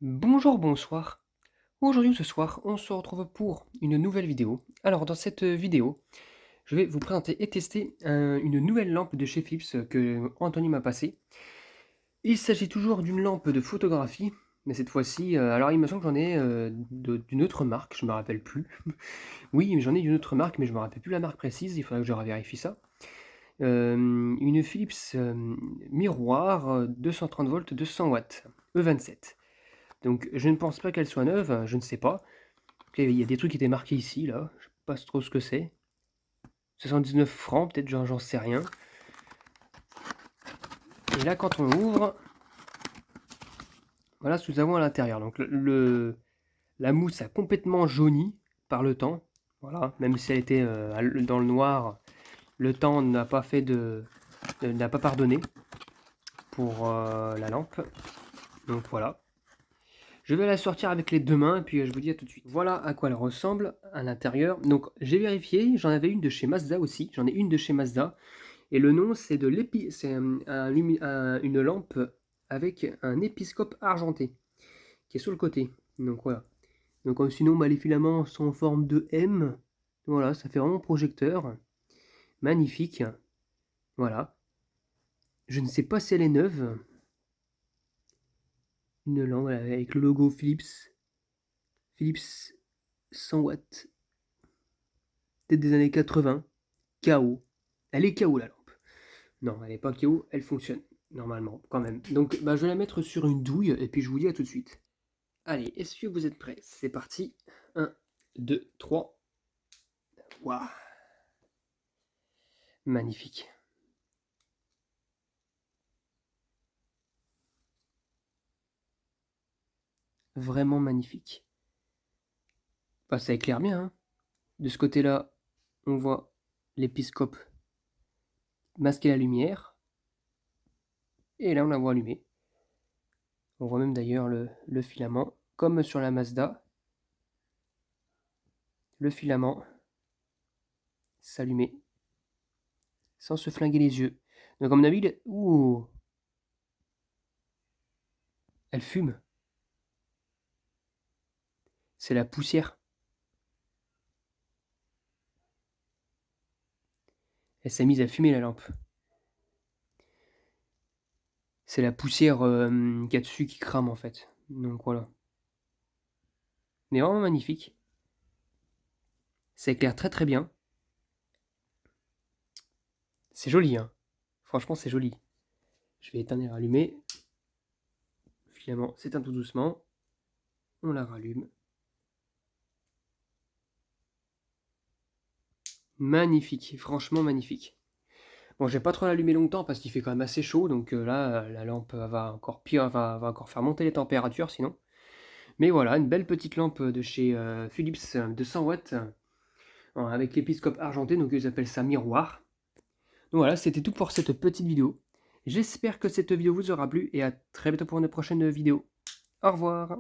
Bonjour, bonsoir. Aujourd'hui ou ce soir, on se retrouve pour une nouvelle vidéo. Alors dans cette vidéo, je vais vous présenter et tester une nouvelle lampe de chez Philips que Anthony m'a passée. Il s'agit toujours d'une lampe de photographie, mais cette fois-ci, alors il me semble que j'en ai d'une autre marque, je me rappelle plus. Oui, j'en ai d'une autre marque, mais je me rappelle plus la marque précise, il faudrait que je revérifie ça. Une Philips miroir 230 volts 200 watts E27. Donc je ne pense pas qu'elle soit neuve, je ne sais pas. Il y a des trucs qui étaient marqués ici, là. Je sais pas trop ce que c'est. 79 francs, peut-être, j'en sais rien. Et là, quand on ouvre, voilà ce que nous avons à l'intérieur. Donc la mousse a complètement jauni par le temps. Voilà, même si elle était dans le noir, le temps n'a pas fait n'a pas pardonné pour la lampe. Donc voilà. Je vais la sortir avec les deux mains et puis je vous dis à tout de suite. Voilà à quoi elle ressemble à l'intérieur. Donc j'ai vérifié, j'en avais une de chez Mazda aussi. J'en ai une de chez Mazda. Et le nom c'est c'est une lampe avec un épiscope argenté qui est sur le côté. Donc voilà. Donc sinon les filaments sont en forme de M. Voilà, ça fait vraiment projecteur. Magnifique. Voilà. Je ne sais pas si elle est neuve. Une lampe voilà, avec le logo Philips. Philips 100 watts. Peut-être des années 80. KO. Elle est KO la lampe. Non, elle n'est pas KO, elle fonctionne. Normalement, quand même. Donc je vais la mettre sur une douille et puis je vous dis à tout de suite. Allez, est-ce que vous êtes prêts? C'est parti. 1, 2, 3. Waouh. Magnifique. Vraiment magnifique. Enfin, ça éclaire bien, hein. De ce côté-là, on voit l'épiscope masquer la lumière. Et là, on la voit allumée. On voit même d'ailleurs le filament, comme sur la Mazda. Le filament s'allumer sans se flinguer les yeux. Donc, à mon avis, ouh, elle fume. C'est la poussière. Elle s'est mise à fumer la lampe. C'est la poussière qu'il y a dessus qui crame en fait. Donc voilà. Mais vraiment magnifique. Ça éclaire très très bien. C'est joli, hein. Franchement, c'est joli. Je vais éteindre et rallumer. Le filament s'éteint tout doucement. On la rallume. Magnifique, franchement magnifique. Bon, je vais pas trop l'allumer longtemps parce qu'il fait quand même assez chaud, donc là, la lampe va encore pire, va encore faire monter les températures sinon. Mais voilà, une belle petite lampe de chez Philips de 100 watts avec l'épiscope argenté, donc ils appellent ça miroir. Donc voilà, c'était tout pour cette petite vidéo. J'espère que cette vidéo vous aura plu et à très bientôt pour une prochaine vidéo. Au revoir.